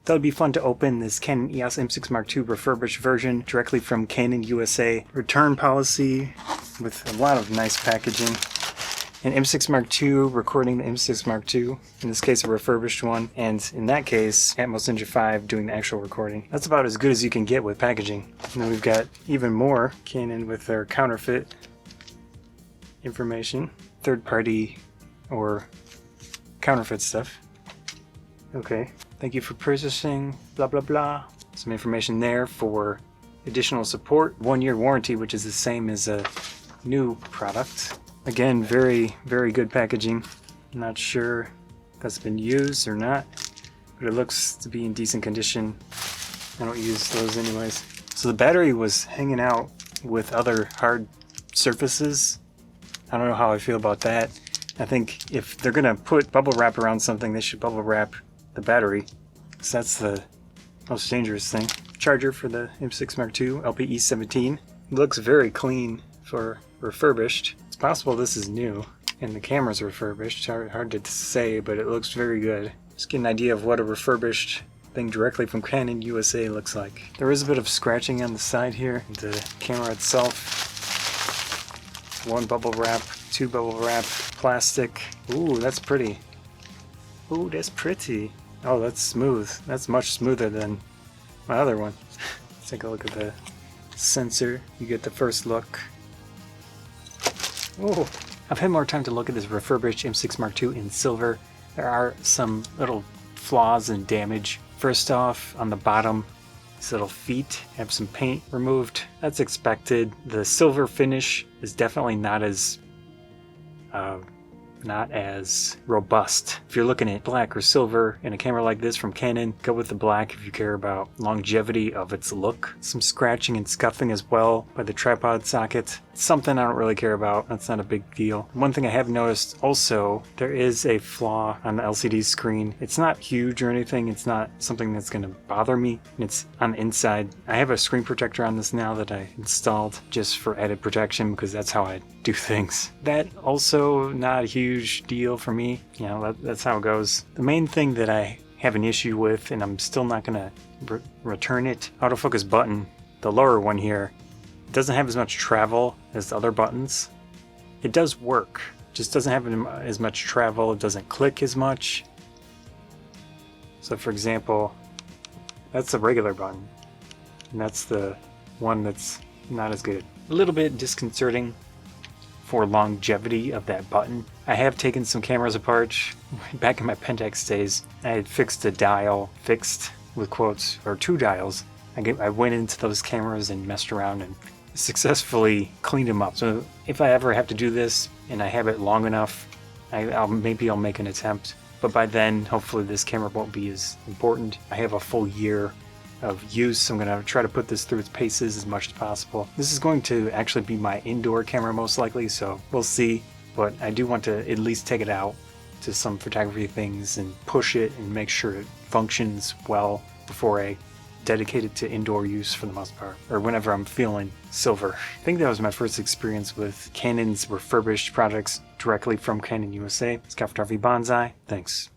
That would be fun to open this Canon EOS M6 Mark II refurbished version directly from Canon USA. Return policy with a lot of nice packaging. An M6 Mark II recording the M6 Mark II, in this case a refurbished one, and in that case Atmos Ninja 5 doing the actual recording. That's about as good as you can get with packaging. And then we've got even more Canon with their counterfeit information, third party or counterfeit stuff. Okay, thank you for purchasing blah blah blah. Some information there for additional support, 1-year warranty, which is the same as a new product. Again, very good packaging. I'm not sure if that's been used or not, but it looks to be in decent condition. I don't use those anyways. So the battery was hanging out with other hard surfaces. I don't know how I feel about that. I think if they're gonna put bubble wrap around something, they should bubble wrap the battery, because that's the most dangerous thing. Charger for the M6 Mark II, LPE17. It looks very clean for refurbished. It's possible this is new and the camera's refurbished. Hard to say, but it looks very good. Just get an idea of what a refurbished thing directly from Canon USA looks like. There is a bit of scratching on the side here. The camera itself. 1 bubble wrap, 2 bubble wrap, plastic. Ooh, that's pretty. Ooh, that's pretty. Oh, that's smooth. That's much smoother than my other one. Let's take a look at the sensor. You get the first look. Oh, I've had more time to look at this refurbished M6 Mark II in silver. There are some little flaws and damage. First off, on the bottom, these little feet have some paint removed. That's expected. The silver finish is definitely not as robust. If you're looking at black or silver in a camera like this from Canon, go with the black if you care about longevity of its look. Some scratching and scuffing as well by the tripod socket. Something I don't really care about. That's not a big deal. One thing I have noticed also, there is a flaw on the LCD screen. It's not huge or anything. It's not something that's going to bother me. It's on the inside. I have a screen protector on this now that I installed just for added protection because that's how I do things. That also not a huge deal for me. You know, that's how it goes. The main thing that I have an issue with, and I'm still not going to return it, autofocus button, the lower one here, doesn't have as much travel as the other buttons. It does work, just doesn't have as much travel. It doesn't click as much. So for example, that's the regular button, and that's the one that's not as good. A little bit disconcerting for longevity of that button. I have taken some cameras apart. Back in my Pentax days, I had fixed a dial, fixed with quotes, or 2 dials. I went into those cameras and messed around and successfully cleaned them up. So if I ever have to do this and I have it long enough, maybe I'll make an attempt. But by then, hopefully this camera won't be as important. I have a full year of use, so I'm going to try to put this through its paces as much as possible. This is going to actually be my indoor camera most likely, so we'll see. But I do want to at least take it out to some photography things and push it and make sure it functions well before I dedicate it to indoor use for the most part, or whenever I'm feeling silver. I think that was my first experience with Canon's refurbished products directly from Canon USA. Scout Photography Banzai. Thanks.